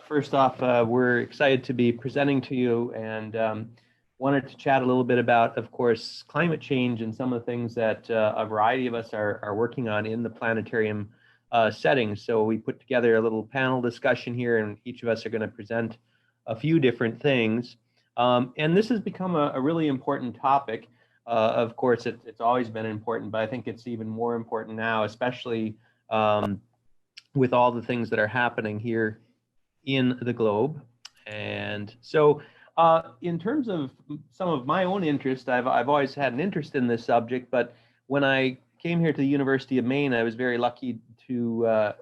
First off, we're excited to be presenting to you and wanted to chat a little bit about, of course, climate change and some of the things that a variety of us are working on in the planetarium setting. So we put together a little panel discussion here, and each of us are going to present a few different things. And this has become a really important topic. Of course, it's always been important, but I think it's even more important now, especially with all the things that are happening here in the globe. And so in terms of some of my own interest, I've always had an interest in this subject, but when I came here to the University of Maine, I was very lucky to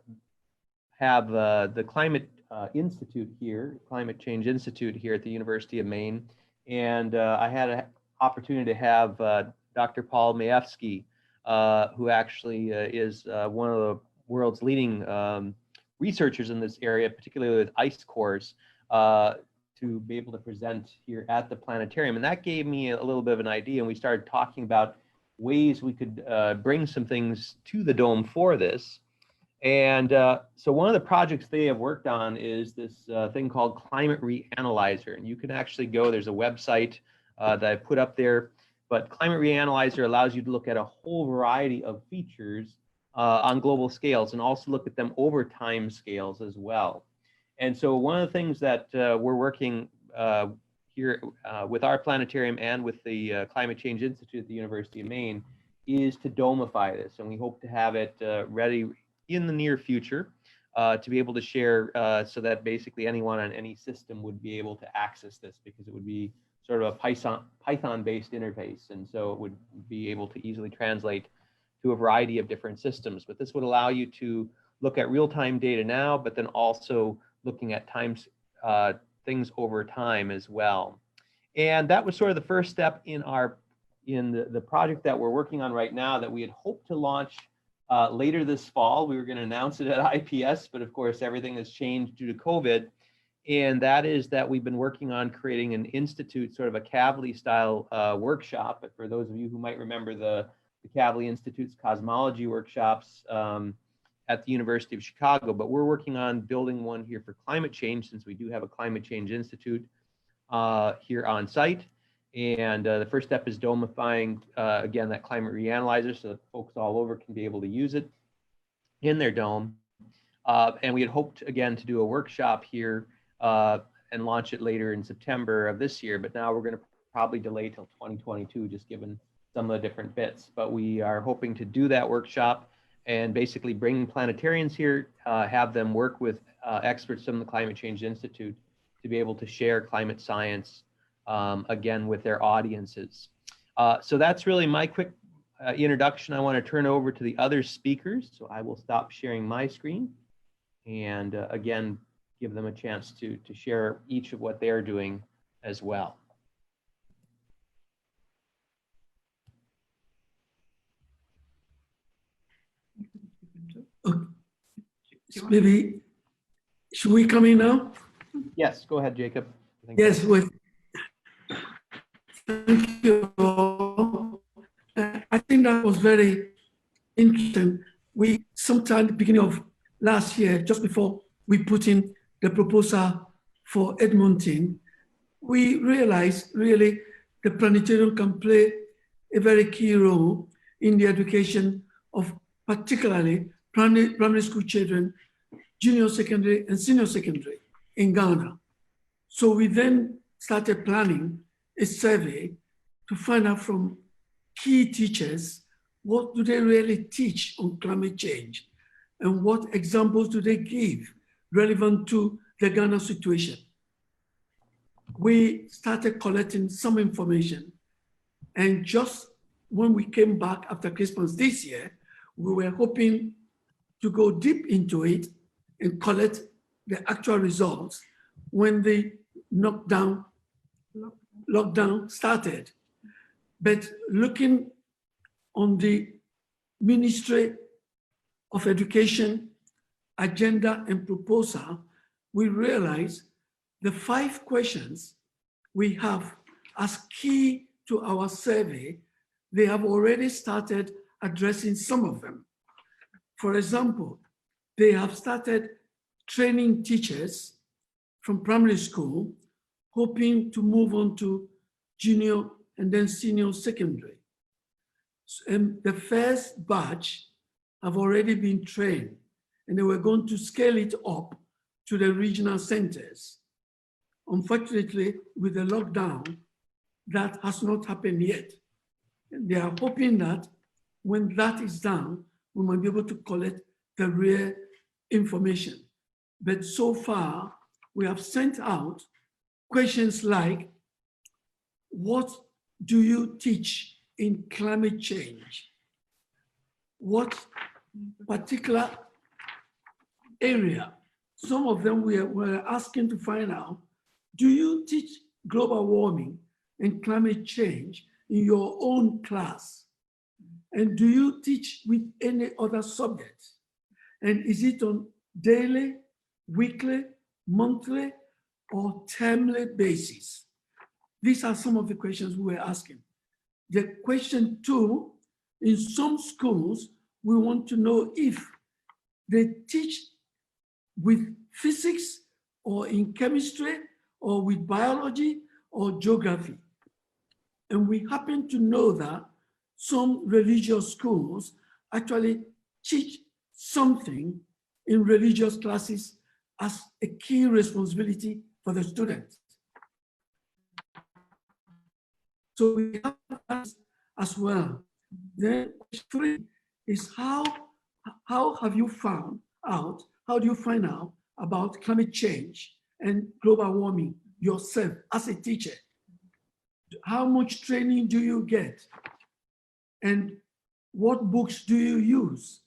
have the Climate Institute here, Climate Change Institute here at the University of Maine. And I had an opportunity to have Dr. Paul Majewski, who actually is one of the world's leading researchers in this area, particularly with ice cores, to be able to present here at the planetarium. And that gave me a little bit of an idea, and we started talking about ways we could bring some things to the dome for this. And so one of the projects they have worked on is this thing called Climate Reanalyzer. And you can actually go, there's a website that I put up there, but Climate Reanalyzer allows you to look at a whole variety of features on global scales, and also look at them over time scales as well. And so one of the things that we're working here with our planetarium and with the Climate Change Institute at the University of Maine is to domify this. And we hope to have it ready in the near future to be able to share so that basically anyone on any system would be able to access this, because it would be sort of a Python-based interface. And so it would be able to easily translate to a variety of different systems. But this would allow you to look at real-time data now, but then also looking at times things over time as well. And that was sort of the first step in the project that we're working on right now, that we had hoped to launch later this fall. We were going to announce it at IPS, but of course everything has changed due to COVID. And that is that we've been working on creating an institute, sort of a Kavli style workshop. But for those of you who might remember the Kavli Institute's cosmology workshops at the University of Chicago, but we're working on building one here for climate change, since we do have a Climate Change Institute here on site. And the first step is domifying, again, that Climate Reanalyzer, so that folks all over can be able to use it in their dome. And we had hoped, again, to do a workshop here and launch it later in September of this year, but now we're going to probably delay till 2022, just given some of the different bits. But we are hoping to do that workshop and basically bring planetarians here, have them work with experts from the Climate Change Institute to be able to share climate science, again, with their audiences. So that's really my quick introduction. I want to turn over to the other speakers. So I will stop sharing my screen and again, give them a chance to share each of what they're doing as well. Maybe, should we come in now? Yes, go ahead, Jacob. Yes, thank you all. I think that was very interesting. We, sometime at the beginning of last year, just before we put in the proposal for Edmonton, we realized really the planetarium can play a very key role in the education of particularly primary school children, junior secondary and senior secondary in Ghana. So we then started planning a survey to find out from key teachers, what do they really teach on climate change? And what examples do they give relevant to the Ghana situation? We started collecting some information, and just when we came back after Christmas this year, we were hoping to go deep into it and collect the actual results when the lockdown started. But looking on the Ministry of Education agenda and proposal, we realized the 5 questions we have as key to our survey, they have already started addressing some of them. For example, they have started training teachers from primary school, hoping to move on to junior and then senior secondary. And the first batch have already been trained, and they were going to scale it up to the regional centers. Unfortunately, with the lockdown, that has not happened yet. And they are hoping that when that is done, we might be able to collect the real information. But so far, we have sent out questions like, what do you teach in climate change? What particular area? Some of them were asking to find out, do you teach global warming and climate change in your own class? And do you teach with any other subjects? And is it on daily, weekly, monthly, or termly basis? These are some of the questions we were asking. The question 2, in some schools, we want to know if they teach with physics or in chemistry or with biology or geography. And we happen to know that some religious schools actually teach something in religious classes as a key responsibility for the students. So we have that as well. Then 3 is how have you found out, how do you find out about climate change and global warming yourself as a teacher? How much training do you get? And what books do you use?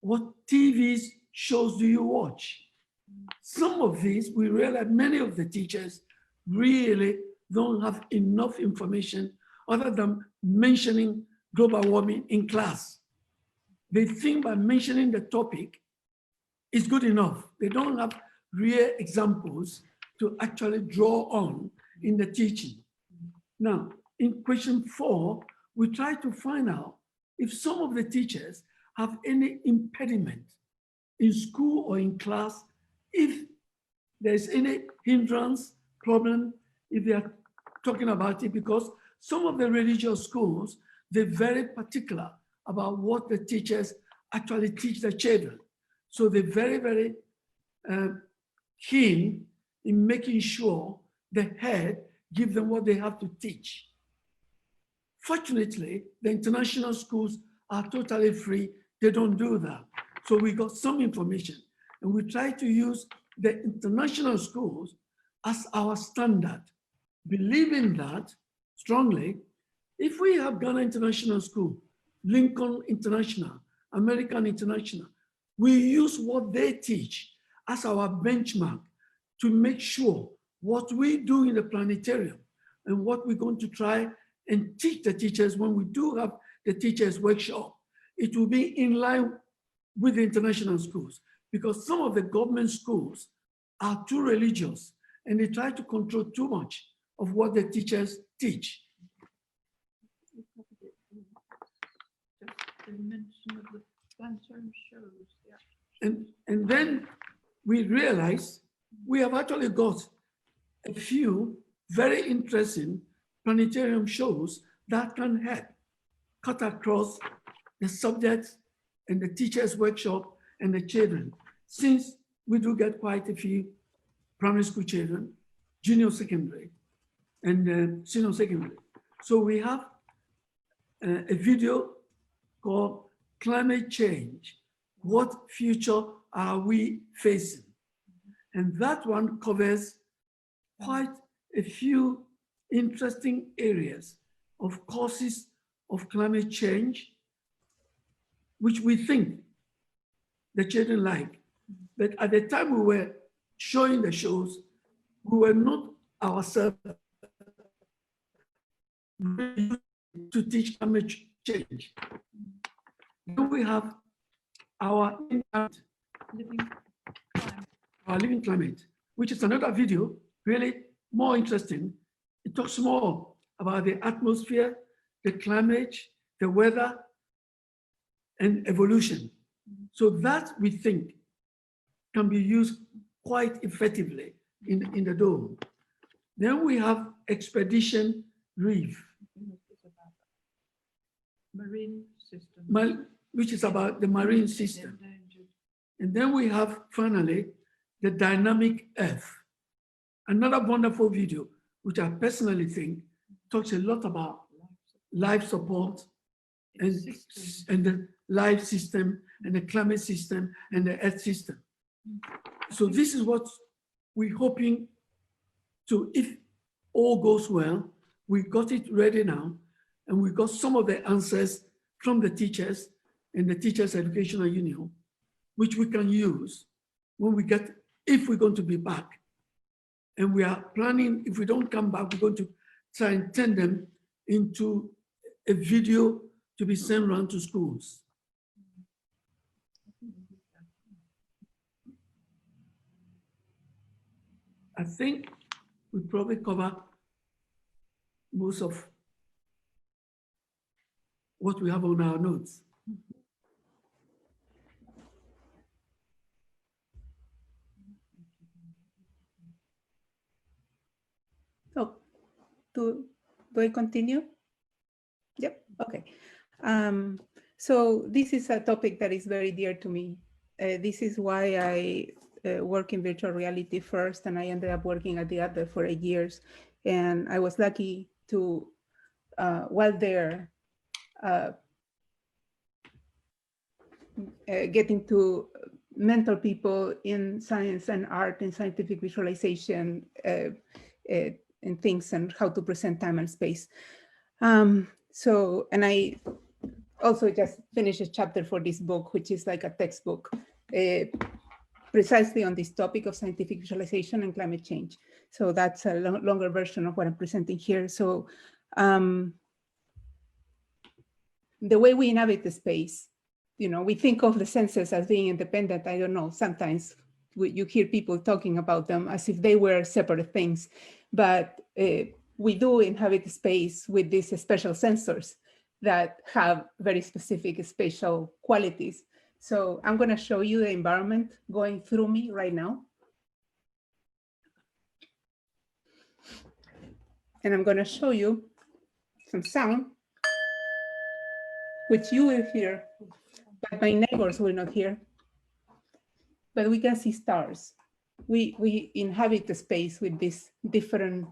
What TV shows do you watch? Some of these, we realize many of the teachers really don't have enough information other than mentioning global warming in class. They think by mentioning the topic is good enough. They don't have real examples to actually draw on in the teaching. Now, in question 4, we try to find out if some of the teachers have any impediment in school or in class, if there's any hindrance, problem, if they are talking about it, because some of the religious schools, they're very particular about what the teachers actually teach the children. So they're very, very keen in making sure the head give them what they have to teach. Fortunately, the international schools are totally free. They don't do that. So we got some information, and we try to use the international schools as our standard, believing that strongly, if we have Ghana International School, Lincoln International, American International, we use what they teach as our benchmark to make sure what we do in the planetarium and what we're going to try and teach the teachers when we do have the teachers workshop, it will be in line with the international schools, because some of the government schools are too religious and they try to control too much of what the teachers teach. Just the mention of the Planetarium shows, yeah. And then we realize we have actually got a few very interesting planetarium shows that can help cut across the subjects and the teachers' workshop and the children. Since we do get quite a few primary school children, junior secondary, and senior secondary. So we have a video called Climate Change, What Future Are We Facing? And that one covers quite a few interesting areas of causes of climate change, which we think the children like. But at the time we were showing the shows, we were not ourselves to teach climate change. Then we have our living climate, which is another video, really more interesting. It talks more about the atmosphere, the climate, the weather, and evolution. So that we think can be used quite effectively in the dome. Then we have Expedition Reef, Marine system. which is about the marine system. Endangered. And then we have finally the Dynamic Earth, another wonderful video, which I personally think talks a lot about life support and the life system and the climate system and the earth system. So this is what we're hoping to, if all goes well, we got it ready now, and we got some of the answers from the teachers and the Teachers Educational Union, which we can use when we get, if we're going to be back. And we are planning, if we don't come back, we're going to try and turn them into a video to be sent around to schools. I think we probably cover most of what we have on our notes. So, do I continue? Yep, okay. So this is a topic that is very dear to me. This is why I work in virtual reality first, and I ended up working at the other for 8 years. And I was lucky to, while there, getting to mentor people in science and art and scientific visualization and things and how to present time and space. So, and I also just finished a chapter for this book, which is like a textbook, precisely on this topic of scientific visualization and climate change. So that's a longer version of what I'm presenting here. So the way we inhabit the space, you know, we think of the senses as being independent. I don't know, sometimes you hear people talking about them as if they were separate things, but we do inhabit space with these special sensors that have very specific spatial qualities. So I'm going to show you the environment going through me right now. And I'm going to show you some sound, which you will hear, but my neighbors will not hear. But we can see stars. We inhabit the space with these different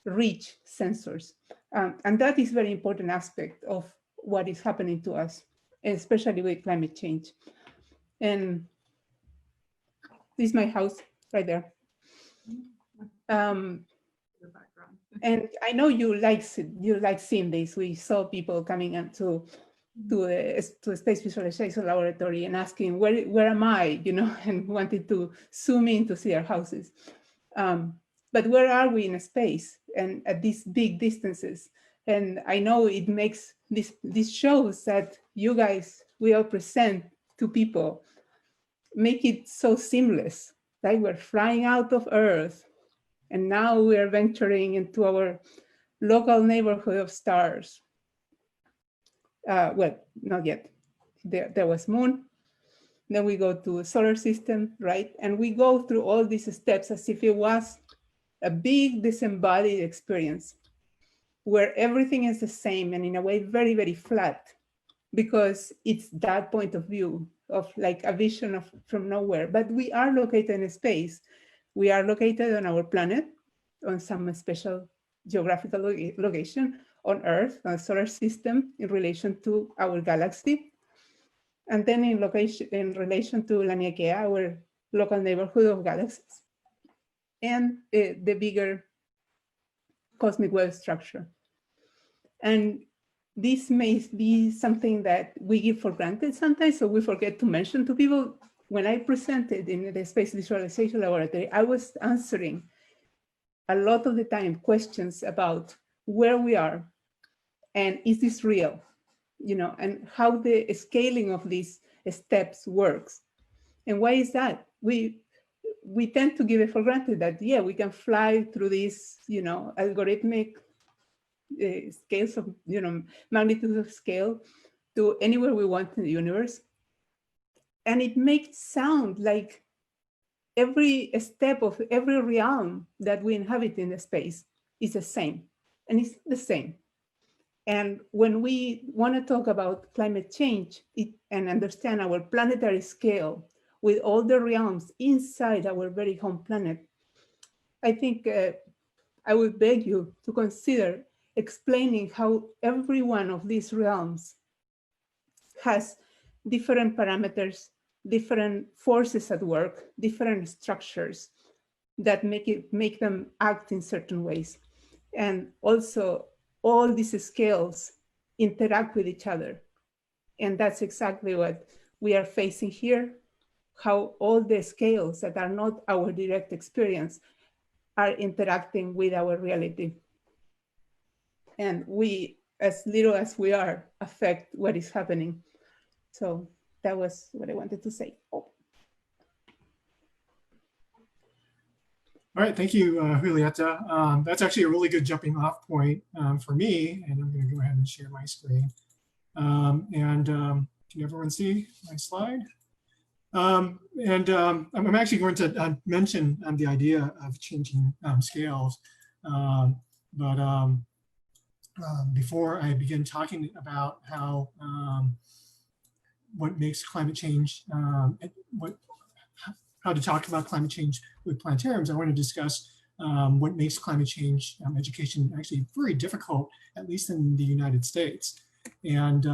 rich sensors. And that is a very important aspect of what is happening to us, especially with climate change. And this is my house right there. And I know you like seeing this. We saw people coming into to a space visualization laboratory and asking, where am I, you know, and wanted to zoom in to see our houses. But where are we in space and at these big distances? And I know it makes this shows that you guys will present to people, make it so seamless, right? We're flying out of Earth, and now we are venturing into our local neighborhood of stars. Well, not yet. There was moon. Then we go to a solar system, right? And we go through all these steps as if it was a big disembodied experience where everything is the same and in a way very, very flat, because it's that point of view of like a vision of from nowhere. But we are located in space. We are located on our planet, on some special geographical location, on Earth, on a solar system in relation to our galaxy. And then in relation to Laniakea, our local neighborhood of galaxies, and the bigger cosmic web structure. And this may be something that we give for granted sometimes, so we forget to mention to people. When I presented in the Space Visualization Laboratory, I was answering a lot of the time questions about where we are and is this real, you know, and how the scaling of these steps works. And why is that? We tend to give it for granted that, yeah, we can fly through these, you know, algorithmic scales of, you know, magnitude of scale to anywhere we want in the universe. And it makes sound like every step of every realm that we inhabit in the space is the same, and it's the same. And when we want to talk about climate change and understand our planetary scale with all the realms inside our very home planet, I think I would beg you to consider explaining how every one of these realms has different parameters, different forces at work, different structures that make them act in certain ways. And also all these scales interact with each other. And that's exactly what we are facing here, how all the scales that are not our direct experience are interacting with our reality. And we, as little as we are, affect what is happening. So that was what I wanted to say. Oh. All right, thank you, Julieta. That's actually a really good jumping off point for me, and I'm going to go ahead and share my screen. Can everyone see my slide? I'm actually going to mention the idea of changing scales, before I begin talking about how what makes climate change, how to talk about climate change with planetariums, I want to discuss what makes climate change education actually very difficult, at least in the United States. And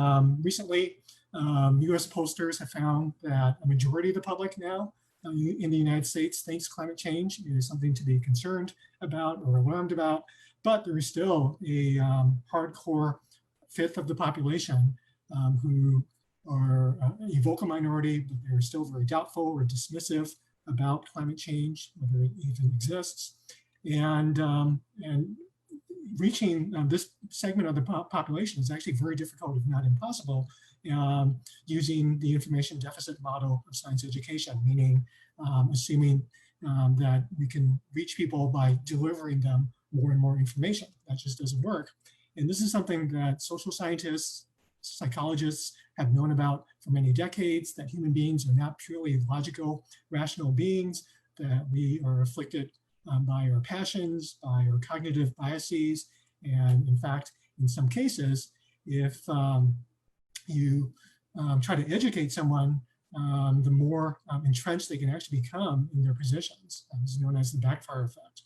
recently, US pollsters have found that a majority of the public now in the United States thinks climate change is something to be concerned about or alarmed about, but there is still a hardcore fifth of the population who are a vocal minority, but they're still very doubtful or dismissive about climate change, whether it even exists. And reaching this segment of the population is actually very difficult, if not impossible, using the information deficit model of science education, meaning assuming that we can reach people by delivering them more and more information. That just doesn't work. And this is something that social scientists, psychologists have known about for many decades, that human beings are not purely logical, rational beings, that we are afflicted by our passions, by our cognitive biases. And in fact, in some cases, if you try to educate someone, the more entrenched they can actually become in their positions. This is known as the backfire effect.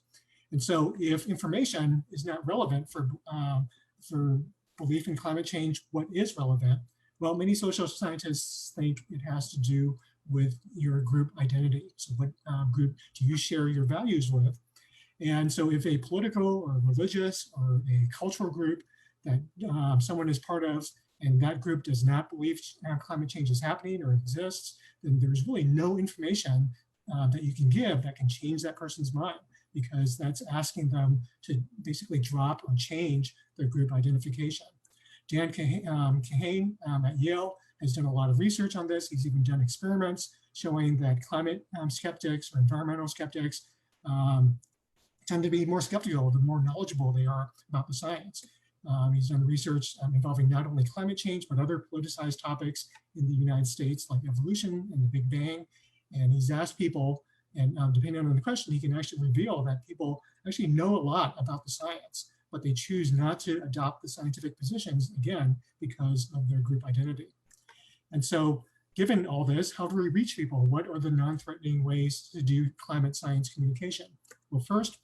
And so if information is not relevant for belief in climate change, what is relevant? Well, many social scientists think it has to do with your group identity. So what group do you share your values with? And so if a political or religious or a cultural group that someone is part of, and that group does not believe climate change is happening or exists, then there's really no information that you can give that can change that person's mind, because that's asking them to basically drop or change their group identification. Dan Kahane at Yale has done a lot of research on this. He's even done experiments showing that climate skeptics or environmental skeptics tend to be more skeptical the more knowledgeable they are about the science. He's done research involving not only climate change, but other politicized topics in the United States, like evolution and the Big Bang. And he's asked people, and depending on the question, he can actually reveal that people actually know a lot about the science, but they choose not to adopt the scientific positions, again, because of their group identity. And so given all this, how do we reach people? What are the non-threatening ways to do climate science communication? Well, first,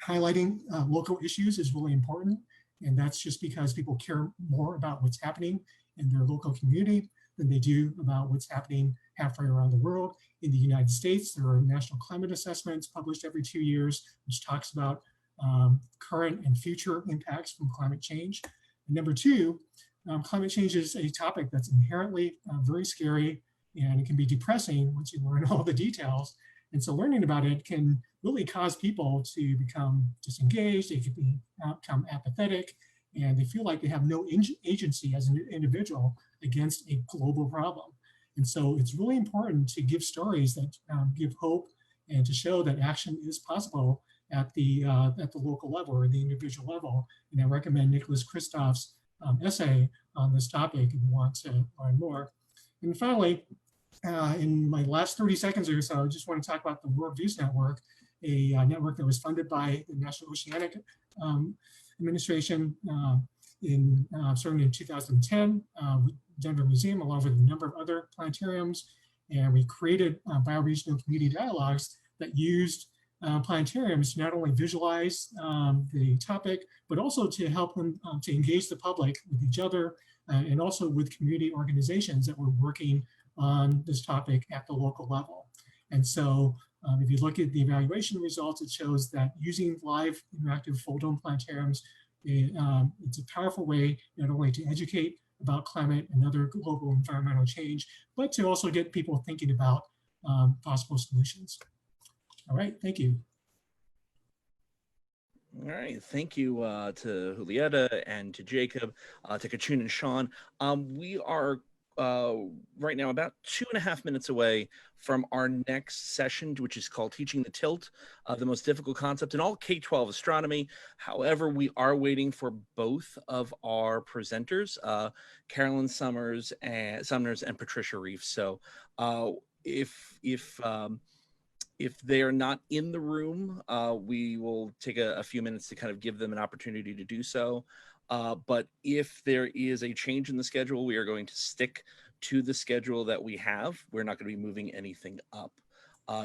highlighting local issues is really important. And that's just because people care more about what's happening in their local community than they do about what's happening halfway around the world. In the United States, there are national climate assessments published every 2 years, which talks about current and future impacts from climate change. And number two, climate change is a topic that's inherently very scary, and it can be depressing once you learn all the details. And so learning about it can really cause people to become disengaged, they can become apathetic, and they feel like they have no agency as an individual against a global problem. And so it's really important to give stories that give hope and to show that action is possible at the local level or the individual level. And I recommend Nicholas Kristof's essay on this topic if you want to learn more. And finally, in my last 30 seconds or so, I just want to talk about the World Views Network, a network that was funded by the National Oceanic Administration starting in 2010, with Denver Museum, along with a number of other planetariums. And we created bioregional community dialogues that used planetariums to not only visualize the topic, but also to help them to engage the public with each other and also with community organizations that were working on this topic at the local level. And so if you look at the evaluation results, it shows that using live interactive full dome planetariums, it's a powerful way not only to educate about climate and other global environmental change, but to also get people thinking about possible solutions. All right, thank you. All right, thank you to Julieta and to Jacob, to Chun and Shawn. We are right now about 2.5 minutes away from our next session, which is called Teaching the Tilt, the most difficult concept in all K-12 astronomy. However, we are waiting for both of our presenters, Carolyn Summers and Patricia Reef. So if they are not in the room, we will take a few minutes to kind of give them an opportunity to do so. But if there is a change in the schedule, we are going to stick to the schedule that we have. We're not going to be moving anything up,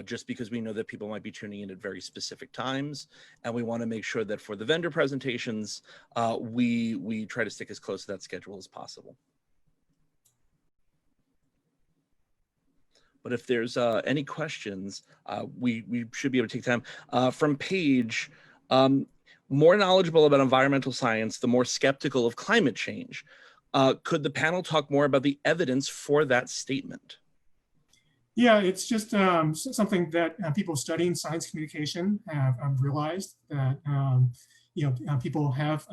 just because we know that people might be tuning in at very specific times. And we want to make sure that for the vendor presentations, we try to stick as close to that schedule as possible. But if there's any questions, we should be able to take time. From Paige, more knowledgeable about environmental science, the more skeptical of climate change. Could the panel talk more about the evidence for that statement? Yeah, it's just something that people studying science communication have realized that people have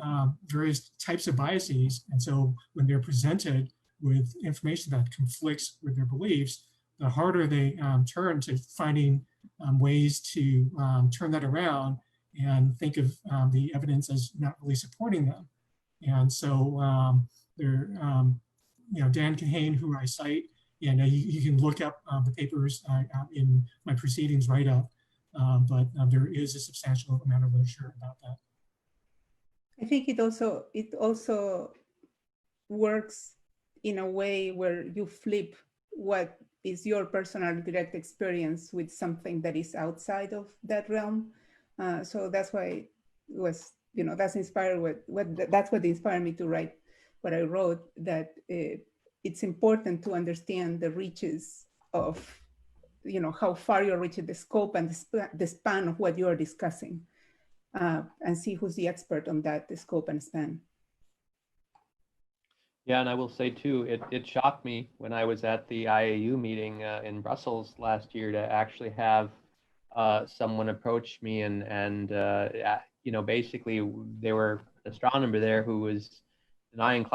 various types of biases, and so when they're presented with information that conflicts with their beliefs, the harder they turn to finding ways to turn that around and think of the evidence as not really supporting them. And so Dan Kahane, who I cite, and you can look up the papers in my proceedings write-up, but there is a substantial amount of literature about that. I think it also works in a way where you flip what is your personal direct experience with something that is outside of that realm. So that's why it was, that's inspired that's what inspired me to write what I wrote, that it's important to understand the reaches of, how far you're reaching, the scope and the span of what you're discussing, and see who's the expert on that, the scope and span. Yeah, and I will say too, it shocked me when I was at the IAU meeting in Brussels last year to actually have someone approach me and basically there were an astronomer there who was denying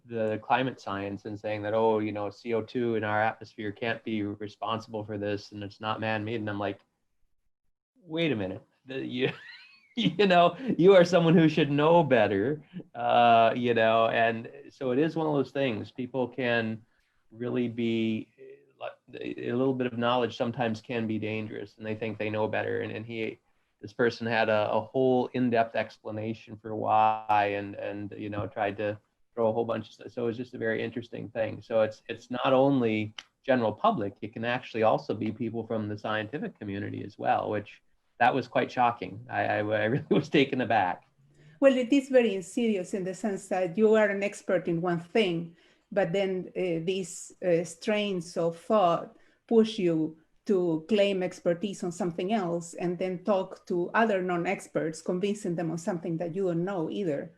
the climate science and saying that, CO2 in our atmosphere can't be responsible for this and it's not man-made. And I'm like, wait a minute, you are someone who should know better, and so it is one of those things. People can really be, a little bit of knowledge sometimes can be dangerous and they think they know better. And this person had a whole in-depth explanation for why and tried to throw a whole bunch of stuff. So it was just a very interesting thing. So it's not only general public, it can actually also be people from the scientific community as well, which that was quite shocking. I really was taken aback. Well, it is very insidious in the sense that you are an expert in one thing, but then these strains of thought push you to claim expertise on something else and then talk to other non-experts, convincing them on something that you don't know either.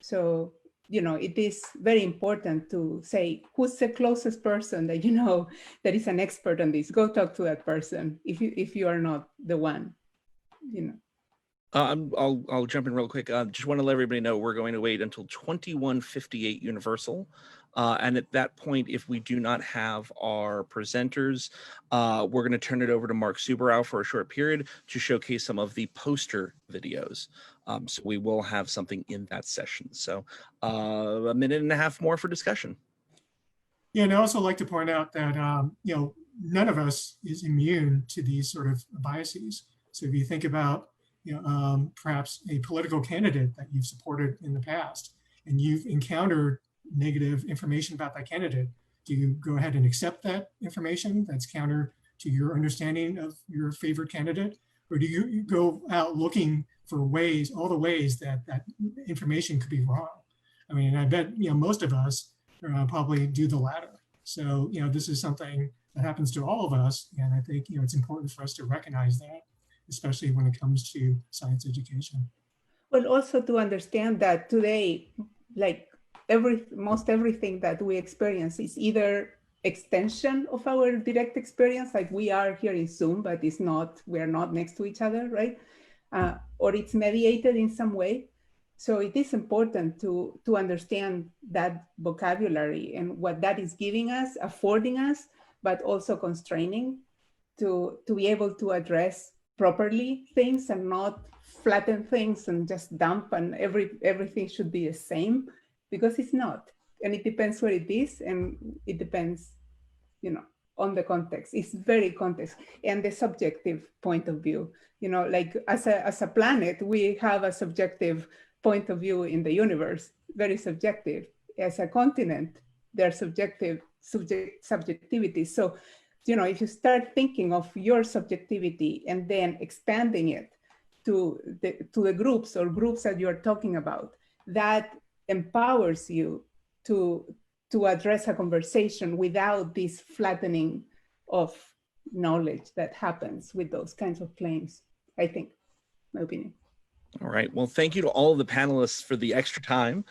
So, it is very important to say, who's the closest person that you know that is an expert on this? Go talk to that person if you are not the one. I'll jump in real quick. Just want to let everybody know we're going to wait until 21:58 Universal. And at that point, if we do not have our presenters, we're going to turn it over to Mark Subarow for a short period to showcase some of the poster videos. So we will have something in that session. So a minute and a half more for discussion. Yeah, and I also like to point out that none of us is immune to these sort of biases. So if you think about perhaps a political candidate that you've supported in the past, and you've encountered negative information about that candidate, do you go ahead and accept that information that's counter to your understanding of your favorite candidate, or do you go out looking for ways, all the ways that that information could be wrong? I mean, I bet most of us probably do the latter. So this is something that happens to all of us, and I think it's important for us to recognize that, especially when it comes to science education. But also to understand that today, like most everything that we experience is either extension of our direct experience, like we are here in Zoom, but we're not next to each other, right? Or it's mediated in some way. So it is important to understand that vocabulary and what that is giving us, affording us, but also constraining to be able to address properly things and not flatten things and just dump and everything should be the same, because it's not. And it depends where it is, and it depends, on the context. It's very context and the subjective point of view. Like as a planet, we have a subjective point of view in the universe, very subjective. As a continent, they're subjectivity. So, if you start thinking of your subjectivity and then expanding it to the groups or groups that you're talking about, that empowers you to address a conversation without this flattening of knowledge that happens with those kinds of claims, I think, my opinion. All right. Well, thank you to all of the panelists for the extra time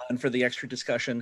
and for the extra discussion.